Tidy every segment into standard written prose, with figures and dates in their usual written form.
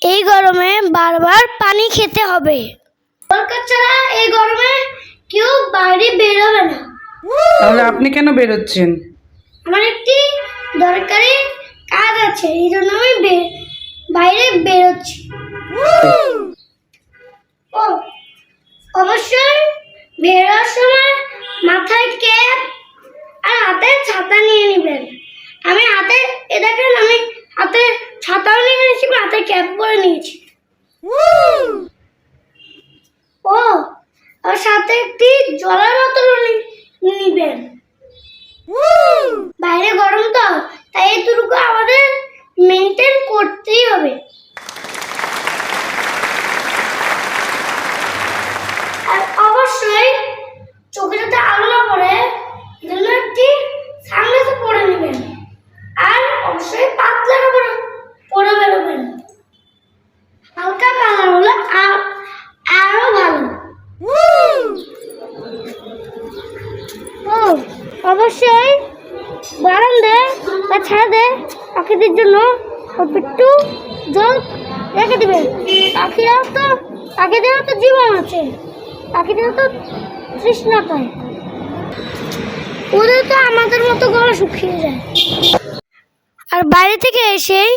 এই গরমে বারবার পানি খেতে হবে। দরকার ছাড়া এই গরমে কেউ বাইরে বেরোবে না। তাহলে আপনি কেন বেরোচ্ছেন? আমার একটি দরকারি কাজ আছে, এই জন্য আমি বাইরে বেরোচ্ছি। ও অবশ্যই বেরোর সময় মাথায় ক্যাপ আর হাতে ছাতা নিয়ে নেবেন। আমি হাতে দেখেন, আমি হাতে ছাতাও নিয়ে নিয়েছি, হাতে ক্যাপ পরে নিয়েছি। ও আর সাথে একটি জলের বোতল নিবেন। বাইরে গরম তো, তাই এটুকু আমাদের মেনটেন করতেই হবে। আর অবশ্যই চোখে যাতে আলো না পড়ে, এজন্য একটি সানগ্লাস পরে নেবেন। আর অবশ্যই পাতলা কাপড় পরে বেরোবেন। হালকা কালার হলে আরো ভালো। অবশ্যই বারান্দায় বা ছাদে পাখিদের জন্য একটু জল রেখে দেবেন। পাখিদেরও তো জীবন আছে, পাখিদেরও তো তৃষ্ণা পায়, ওদের তো আমাদের মতো গলা শুকিয়ে যায়। আর বাইরে থেকে এসেই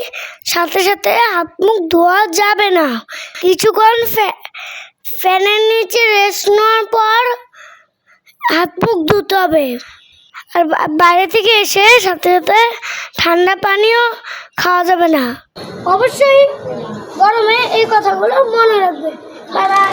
সাথে সাথে হাত মুখ ধোয়া যাবে না। কিছুক্ষণ ফ্যানের নিচে রেস্ট নেওয়ার পর হাত মুখ ধুতে হবে। আর বাইরে থেকে এসে সাথে সাথে ঠান্ডা পানিও খাওয়া যাবে না। অবশ্যই গরমে এই কথাগুলো মনে রাখবে। Bye bye.